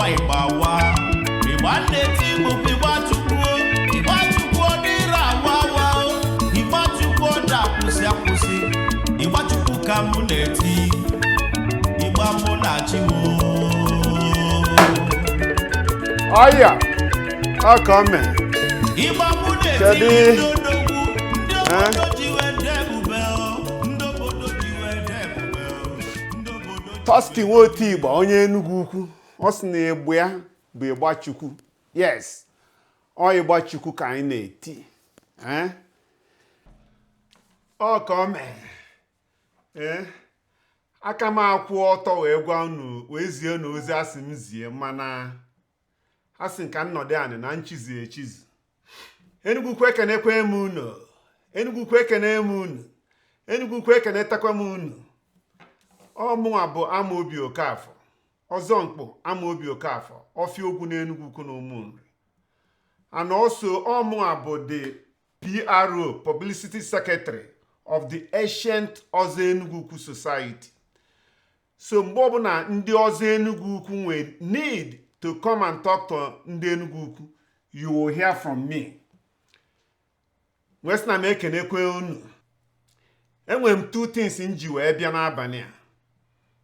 akwa Igbawa Igba na-eti bụ Igba Chukwu dịra awawa Igba Chukwu da akwụsị Igba Chukwu ka mụ na-eti Igba mụ na-achị Aya akome Igba mụ na-eti ndị obodo ji wede ebube Toski Nwoti Igba onye Enugwu-Ukwu ọ sị na egbe ya bụ Igba Chukwu. Yes, ọ Igba Chukwu ka anyị na-eti. Ọ ka o mee. Aka m akwụ ọtọ wee gwa unu wee zie n'ozi asị m zie mana asị nka nnọdụ anị na nchizi echizi. Enugwu-Ukwu ekenekwe m unu. Enugwu-Ukwu ekene m unu. Enugwu-Ukwu ekenetakwa m unu. Ọmụnwa bụ Amaobi Okafọ, ọzọ mkpụ Amaobi Okafọ, Ọfịa Ogwu na Enugwu-Ukwu na Ụmụnri. And also ọmụnwa bụ the PRO, Publicity Secretary of the ancient Ozo Enugwu-Ukwu Society. So mgbe ọbụla ndị Ozo Enugwu-Ukwu nwe need to come and talk to ndị Enugwu-Ukwu, you will hear from me. Nwesị na m ekenekwe unu. Enwere m two things nji wee bịa n'abalị a.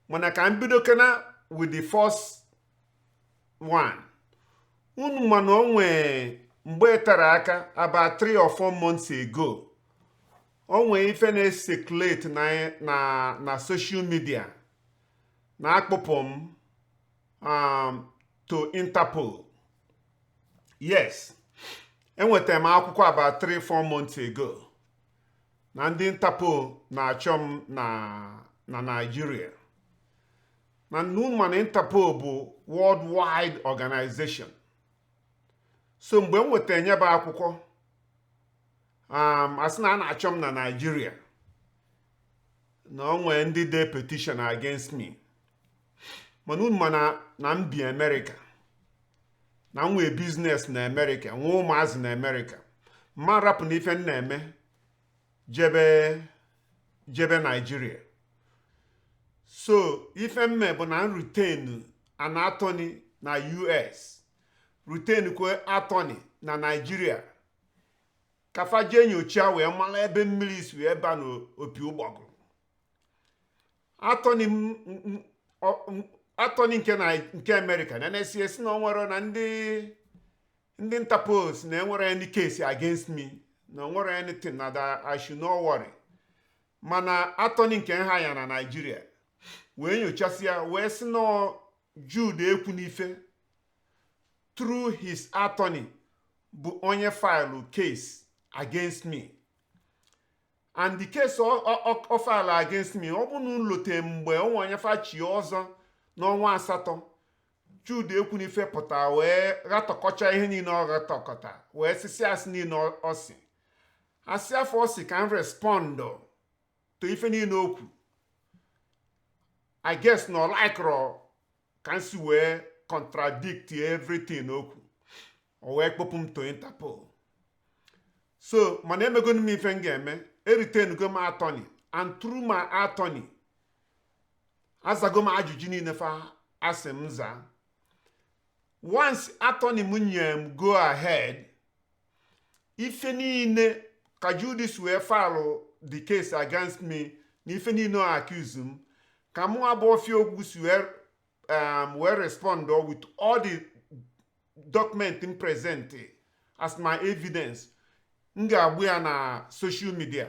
Mana ka m bido kena with the first one. Unu mana onwe mgbe tara aka about 3 or 4 months ago. Onwe ife na-circulate na social media na akpụpụ m to Interpol. Yes. Enwetara m akwụkwọ about 3-4 months ago. Na ndị Interpol na-achọ m na Nigeria. Na Numa na Interpol bụ worldwide organization. So mgbe m nwetara nyebe akwụkwọ asị na a na-achọ m na Nigeria na onwe ndị de petition against me. Mana Numa na m bi America na m nwee business na America nwee ụmụazị na America mma rapụ na ife m na-eme jebe Nigeria. So ife mme bụ na retain an attorney na US, retain kwe attorney na Nigeria. Kafa je nyocha wee mara ebe mmiri si wee ba n'opi ụgbọgụrụ. Attorney nke America na NSCS na onwere na ndị Interpol na enwere any case against me, na onwere anything na that I should not worry. Mana attorney nke ha ya na Nigeria wee nyochasịa wee sị na Jude ekwu n'ife through his attorney bụ onye file case against me. And the case o file against me ọ bụ na nlote mgbe onwe onye fachi ọzọ n'ọnwa asatọ Jude ekwu n'ife pụta wee gatọkọcha ihe niile ọ gatọkọta wee sisi asị niile ọ sị. Asị afọ ọ sị ka m respond to ife niile okwu. I guess no like can see where contradict everything okwu. O wee kpọpụ m to Interpol. So, mana emego m ife m ga-eme, retain go my attorney, and through my attorney, azago m ajụjụ niile fa asị m za. Once attorney m nye m go ahead, ife niile ka Judis wee file the case against me, na ife niile o accuse m, ka mụ abụ Ọfịa Ogwu si wee respond with all the document in present as my evidence. M ga-agbu ya na social media.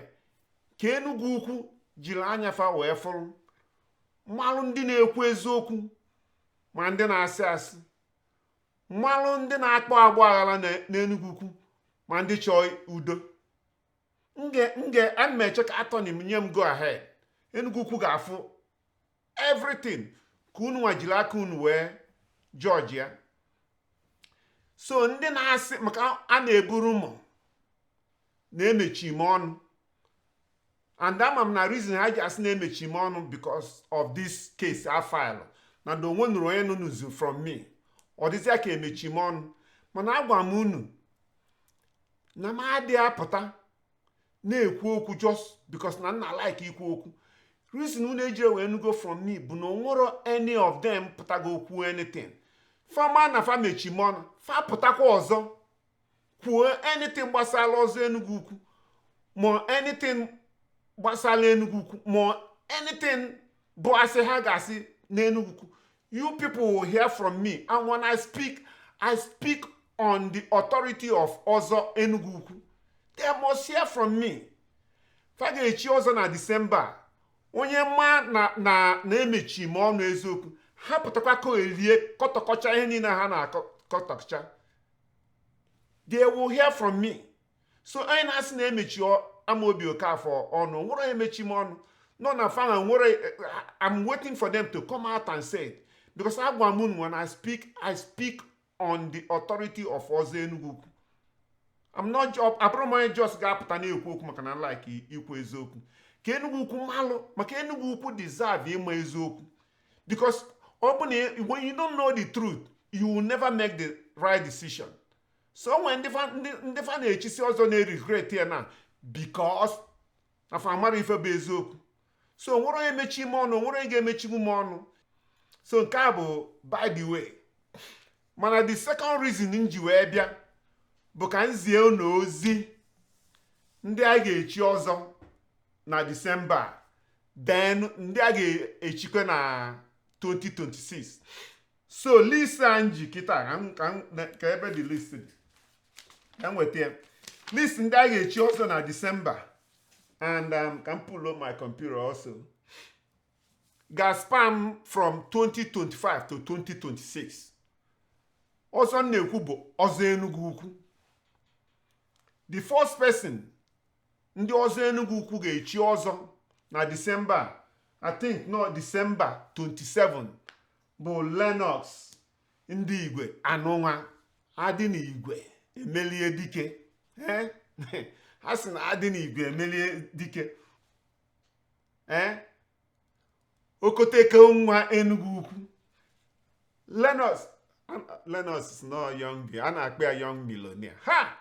Ka Enugwu-Ukwu jiri anya fa wee fụrụ mmalụ ndị na-ekwu eziokwu ma ndị na-asị asị, mmalụ ndị na-akpọ agbụ aghara na Enugwu-Ukwu ma ndị chọọ udo. Emeche ka attorney m nye m go ahead. Enugwu-Ukwu ga-afụ everything ka unu nwajiri aka unu wee Georgia. So ndị na-asị maka a na-eburu m na-emechi m ọnụ. And ama m na reason ha ji asị na-emechi m ọnụ because of this case I file. Na the one onye nọ n'uzu from me. Ọ dịzịa ka emechi m ọnụ. Mana agwa m unu na m adị apụta na-ekwu okwu just because na nna like ikwu okwu. Reason unu ejire wee nugo from me bụ na onwero any of them pụtago okwu anything. fama na fa mechimọnụ fa pụtakwa ọzọ kwuo anything gbasara Ozo Enugwu-Ukwu ma anything gbasara Enugwu-Ukwu ma anything bụ asị ha ga-asị n'Enugwu-Ukwu. You people will hear from me, and when I speak on the authority of Ozo Enugwu-Ukwu. They must hear from me. Fa ga-echi ọzọ na December. Onye ma na-emechi ma ọnụ eziokwu ha pụtakwa ka elie kọtọkọcha ihe niile ha na-akọtọkọcha. They will hear from me. So onye na-asị na-emechi Amobi Okafor ọnụ nwere emechi m ọnụ nọ na fa nwere. I'm waiting for them to come out and say it, because agwa m when I speak on the authority of Ozo Enugwu-Ukwu. I'm not just ga-apụta na-ekwu okwu maka na like ikwu eziokwu. Ka Enugwu-Ukwu malụ maka Enugwu-Ukwu deserve ịma eziokwu, because when you don't know the truth, you will never make the right decision. So when ndị fa na-echisi ọzọ na-regret ya na because afa amara ife bụ eziokwu. So nwere onye emechi m ọnụ, nwere onye ga-emechi m ọnụ. So nke a bụ by the way. Mana the second reason nji wee bịa bụ ka m zie unu ozi ndị a ga-echi ọzọ na December, then ndị a ga-echikwa na 2026. So list anji kita ka ebe the list dị. Ka m weta list ndị a ga-echi ọzọ na December, and can pull up my computer also. Gaspam from 2025 to 2026. Ọzọ na-ekwu bụ Ozo Enugwu-Ukwu. The first person ndị Ozo Enugwu-Ukwu ga-echi ọzọ na December, I think no December 27, bụ Lennox ndị Igwe Anụnwa adị n'Igwe emelie dike. Ha sị na adị n'Igwe emelie dike. Okoteke nwa Enugwu-Ukwu. Lennox is not a young girl. A na-akpọ ya young millionaire. Ha!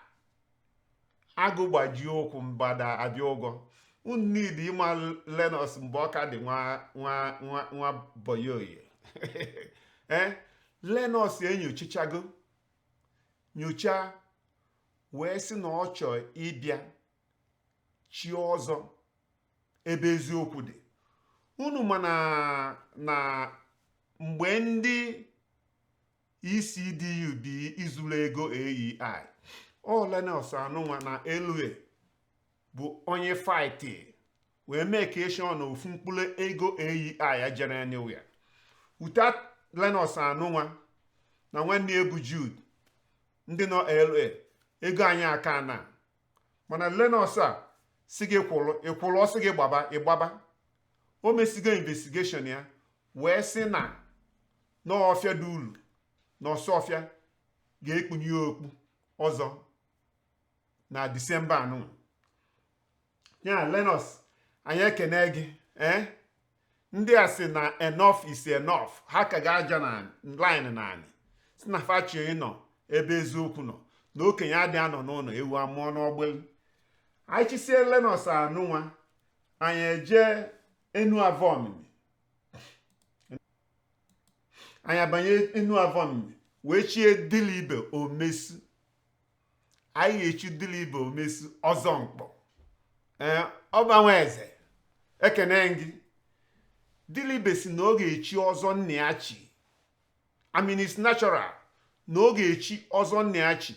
Agụ gbaji ụkwụ mgbada abịa ụgwọ. Unu need ịma Lennox mgbe ọ ka dị nwa boyoye. Lennox enyochachago nyocha wee sị na ọ chọọ ịbịa chi ọzọ ebe eziokwu dị. Unu mana na mgbe ndị ECDU dị izulu ego AEI, Lennox Anụnwa na Elue bụ onye fight wee make sure na ofu mkpụrụ ego AEI ajere anywhere. Without Lennox Anụnwa na nwanne ebu Jude ndị nọ LA, ego anyị aka na. Mana Lennox a si gị kwụrụ ọsị gị gbaba ịgbaba. O mesigo investigation ya wee sị na n'ọfịa dị ulu na Ọsọfịa ga-ekpunye okpu ọzọ na December anụ. Ya Lennox, anyị ekene gị. Ndị a sị na enough is enough. Ha ka ga-aja na line na anyị si na fachi ịnọ ebe eziokwu nọ na okenye adị anọ n'ụlọ ewu amụọ n'ọgbelu. Anyị chisie Lennox Anụnwa, anyị eje Enuavon. Anyị abanye Enuavon wee chie Dilibe Omesu. Anyị ga-echi Dilibe Omesu ọzọ mkpọ. Ọbanwe eze ekene gị. Dilibe si na ọ ga-echi ọzọ nne ya chi. I mean it's natural na ọ ga-echi ọzọ nne ya chi.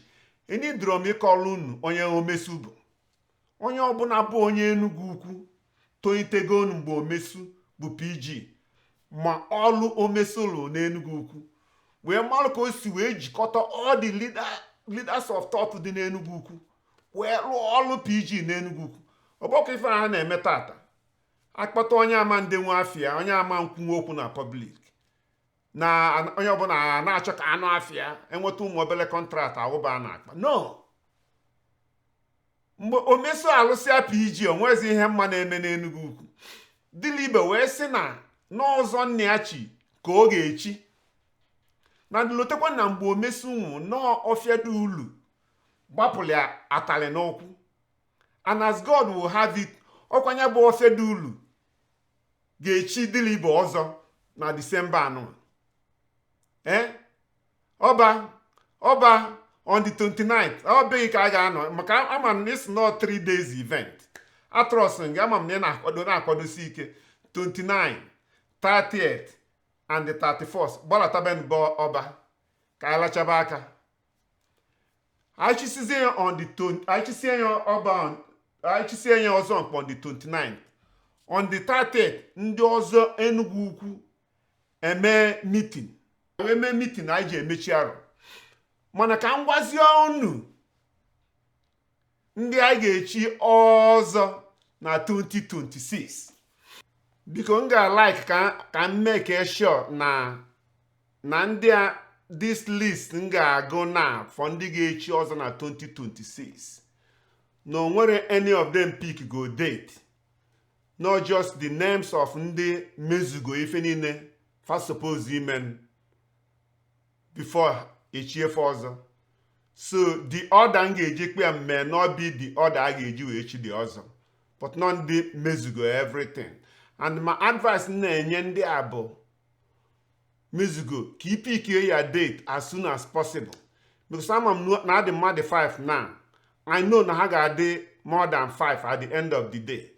Eni drom ịkọlụ unu onye Omesu bụ. Onye ọbụla bụ onye Enugwu-Ukwu tolitego mgbe Omesu bụ PG ma ọlụ Omesu lụ n'Enugwu-Ukwu wee malụ ka o si wee jikọta all the leaders of thought dị n'Enugwu-Ukwu wee lụọ ọlụ PG n'Enugwu-Ukwu. Ọbọkọ ife ha na-eme tata akpọta onye ama ndị nwe afịa, onye ama nkwunwe okwu na public, na onye ọbụla na-achọ ka anụ afịa enweta ụmụ obele kọntraktị awụba na-akpa. No, mgbe Omesu alụsịa PG onwezi ihe mma na-eme n'Enugwu-Ukwu. Dilibe wee sị na n'ọzọ nne ya chi ka ọ ga-echi na lotekwa na mgbe Omesu nwụ n'ọfịa dị ulu gbapụrụ ya atalị n'ụkwụ. And as God will have it, ọkwanye bụ ọfịa dị ulu ga-echi Dilibe ọzọ na December anụ. ọba on the 29th ọ bụghị ka a ga-anọ maka ama m na it's not 3 days event. Atrọsị nga ama m na na-akwadosi ike 29, 30th and the 31st gbalatabe mbọ ọba ka anyị lachaba aka. Achịsizie ya on the achịsie ya ọzọ mkpọ on the 29th. On the 30th ndị ọzọ Enugwu-Ukwu eme meeting. Eme meeting anyị ji emechi arọ. Mana ka m gwazie unu ndị anyị ga-echi ọzọ na 2026. Biko m ga-like ka m make sure na ndị a this list m ga-agụ na for ndị ga-echi ọzọ na 2026. No nwere any of them pick go date. Not just the names of ndị mezugo ife niile fa suppose imen before echiefe ọzọ. So the order m ga-eji kpe may not be the order a ga-eji wee echi the ọzọ. But not ndị mezugo everything. And my advice na-enye ndị a bụ mezugo ka ipikie ya date as soon as possible. Because ama m na adị mmadụ 5 now. I know na ha ga-adị more than 5 at the end of the day.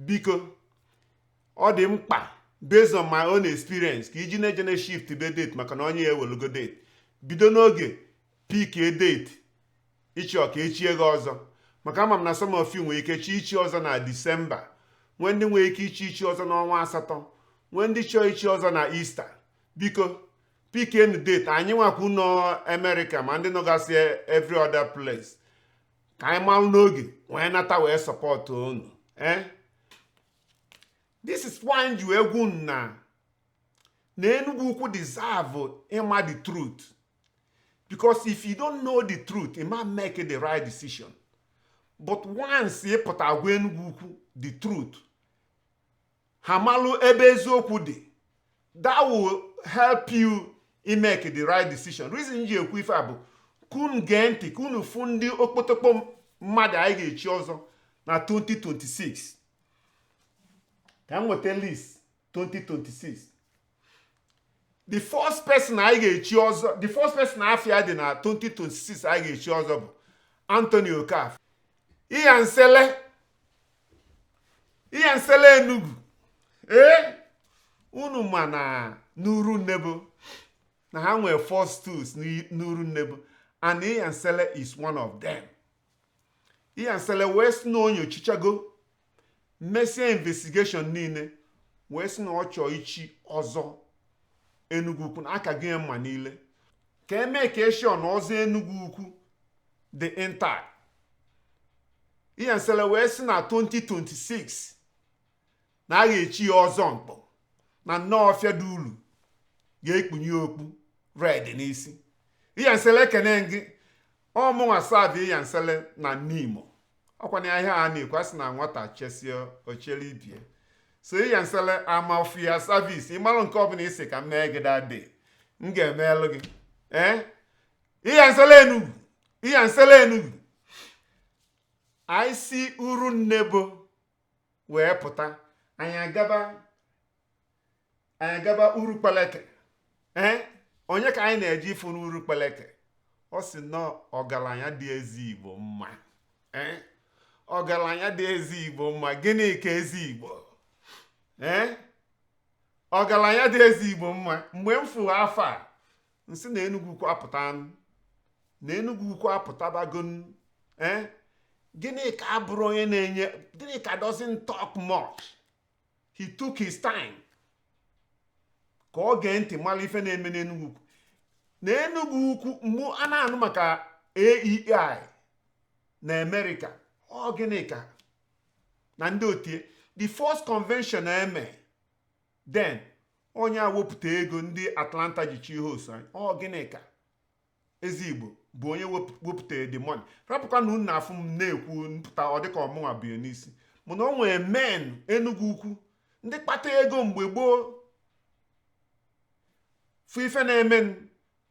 Biko ọ dị mkpa based on my own experience ka iji na-eje shift be date maka na onye ya ewelugo date. Bido n'oge pikie date ịchọ ka echie gị ọzọ. Maka ama m na some of you nwere ike ichi ọzọ na December. Nwee ndị nwere ike ichi ọzọ n'ọnwa asatọ. Nwee ndị chọọ ichi ọzọ na Easter. Biko pikie nu date anyị nwakwu nọ America ma ndị nọgasị every other place. Ka anyị malụ n'oge wee nata wee support unu. This is why you egwu na Enugwu-Ukwu deserve ịma the truth. Because if you don't know the truth, you might make the right decision. But once you put agwa Enugwu-Ukwu the truth, hamalu ebe eziokwu dị, that will help you make the right decision. Reason ji ekwu ife a bụ kun gee ntị kunu fụ ndị okpotokpo mmadụ anyị ga-echi ọzọ na 2026. Ka m nweta list 2026. The first person anyị ga-echi ọzọ, the first person afia dị na 2026 anyị ga-echi ọzọ bụ Anthony Okafor. Ihe nsele Enugu. Unu ma na n'uru nnebo na ha nwere 4 stools n'uru nnebo, and ihe nsele is one of them. Ihe nsele wee sị na onye ochichago mesie investigation niile wee sị na ọ chọọ ichi ọzọ Enugwu-Ukwu na aka gị mma niile ka eme ka eshọ na ọzọ Enugwu-Ukwu dị intact. Ihe nsele wee sị na 2026 na a ga-echi ya ọzọ mkpọ na nnọọ ọfịa dị ulu ga-ekpunye okpu red n'isi. Ihe nsele kene gị ọmụnwa savi ihe nsele na Nimo. Ọkwa na ihe a na-ekwu asị na nwata chesie ochele ibie. So ihe nsele ama ofia service ịmalụ nke ọbụla isi ka m mee gị dade m ga-emelụ gị. Ihe nsele Enugu anyị si uru nnebo wee pụta anyị agaba uru kpeleke. Onye ka anyị na-eji ifu n'uru kpeleke? Ọ sị na ọgaranya dị ezi Igbo mma. Ọgaranya dị ezi Igbo mma. Gịnị ka ezi Igbo? Ọgaranya dị ezi Igbo mma. Mgbe m fụ afọ a nsị na Enugwu-Ukwu apụta na Enugwu-Ukwu apụtabago. Gịnị ka abụrụ onye na-enye? Gịnị ka doesn't talk much? He took his time ka ọ gee ntị mara ife na-eme n'Enugwu-Ukwu. Na Enugwu-Ukwu mgbe a na-anụ maka AEI na America, ọ gịnị ka na ndị otie the first convention eme then onye wepụta ego ndị Atlanta ji chi host anyị. Ọ gịnị ka ezi Igbo bụ onye wepụta the money. Rapụkwa na unu na-afụ m na-ekwu mpụta ọ dịka ọmụnwa bụ n'isi mana o nwere men Enugwu-Ukwu ndị kpata ego mgbe gboo fụ ife na-eme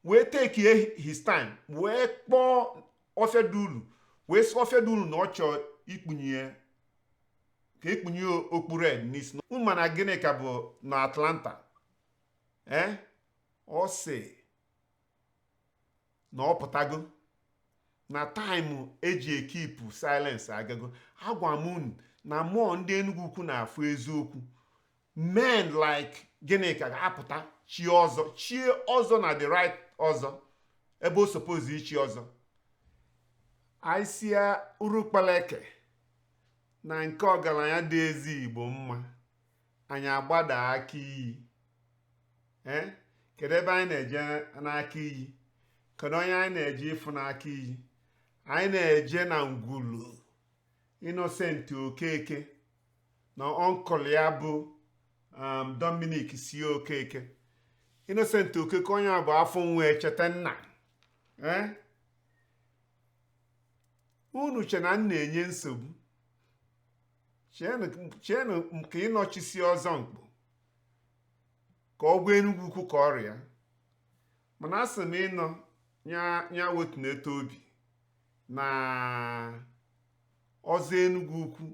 wee take his time wee kpọọ Ọfịadulu wee sị Ọfịadulu na ọ chọọ ikpunye ka ekpunye okpu red n'isi. Unu mana gịnị ka bụ na Atlanta ọ sị na ọ pụtago na taịmụ eji ekipụ silence agago. Agwa m unu na mmụọ ndị Enugu-Ukwu na-afụ eziokwu. Men like Gịnịka ga-apụta chie ọzọ na the right ọzọ ebe o suppose ichi ọzọ. anyị si Urukpaleke na nke ọgaranya dị ezi Igbo mma, anyị agbada aka iyi. Kedu ebe anyị na-eje n'aka iyi? Kedu onye anyị na-eje ịfụ n'aka iyi? Anyị na-eje na Ngwulu Innocent Okeke na ọnkụl ya bụ Dominic si Okeke. Innocent Okeke onye a bụ afọ nwa Echete nna. Unu che na m na-enye nsogbu? Cheenụ nke ịnọchisi ọzọ mkpu ka ọ gwa Enugu-Ukwu ka ọrịa, mana asị m ịnọ nya wetu na-eto obi na ọzọ Enugu-Ukwu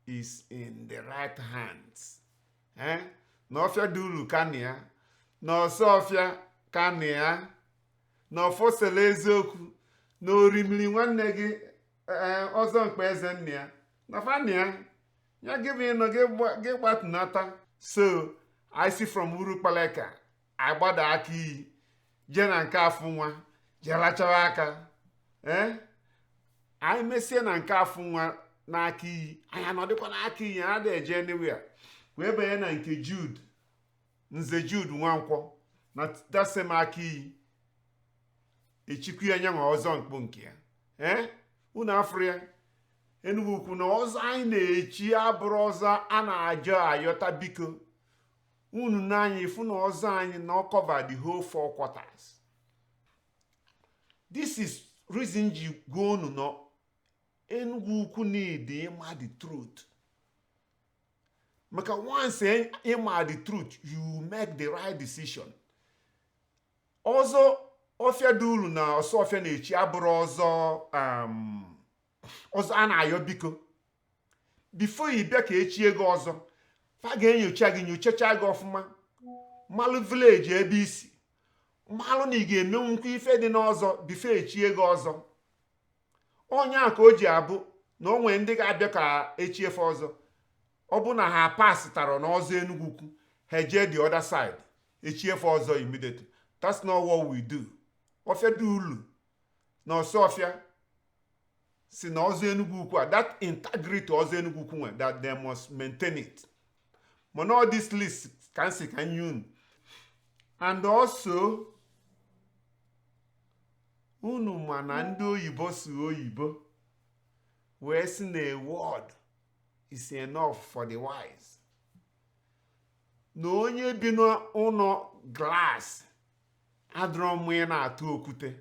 is in the right hands. Na ọfịa dị uru kanị ya, na ọsọ ọfịa kanị ya, na ọfọsele eziokwu, na orimiri nwanne gị ọzọ mkpa eze nne ya na fani ya gị bụ ịnọ gị gbatunata. So I see from Urukpaleke agbada aka iyi je na nke afụ nwa jelachawa aka. Anyị mesie na nke afụ nwa n'aka iyi, anyị anọdịkwa n'aka iyi, anyị adịghị eje anywhere. Wee banye na nke Jude, Nze Jude Nwankwọ na dasem aka iyi, echikwu ya nyanwa ọzọ mkpu nke ya. Unu afụrụ ya? Enugu-Ukwu na ọzọ anyị na-echi abụrụ ọzọ a na-ajọ ayọta. Biko unu n'anya ifu na ọzọ anyị na cover the whole 4 quarters. This is reason ji gwa unu na Enugu-Ukwu need ịma the truth. Maka once ịma the truth, you make the right decision. Ọzọ ọfịa dị ulu na ọsọ ọfịa na-echi abụrụ ọzọ a na-ayọ. Biko before ị bịa ka echie gị ọzọ, fa ga-enyocha gị, nyochacha gị ọfụma, malụ village ebe isi, malụ na ị ga-emenwu nkwa ife dị n'ọzọ before echie gị ọzọ. Onye a ka o ji abụ na o nwee ndị ga-abịa ka echiefe ọzọ, ọ bụ na ha pasitara n'ọzọ Enugu-Ukwu, ha jee the other side echiefe ọzọ immediately. That's not what we do. Ọfịa dị ulu na ọsọ ọfịa si na ọzọ Enugu-Ukwu that integrity ọzọ Enugu-Ukwu nwe, that they must maintain it. But all this list can unu. And also unu ma na ndị oyibo si oyibo wee si na a word is enough for the wise. Na onye bi n'ụlọ glass adịrọ mma ị na-atụ okwute.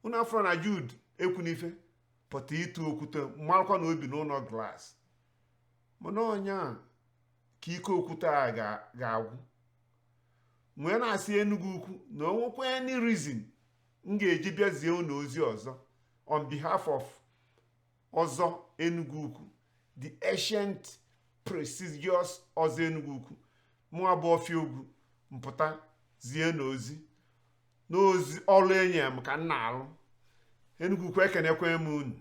Unu afọ na Jude ekwunife pụta ịtụ okwute, marakwa na obi n'ụlọ glass. Mana onye a ka ike okwute a ga-agwụ. Nwee na-asị Enugu-Ukwu na onwekwa any reason m ga-eji bịazie unu ozi ọzọ on behalf of ọzọ Enugu-Ukwu, the ancient prestigious ọzọ Enugu-Ukwu. Mụ abụ Ọfịa-Ogwu mpụta zie n'ozi ọrụ enyi m ka m na-alụ. Enugu-Ukwu ekenekwe m unu.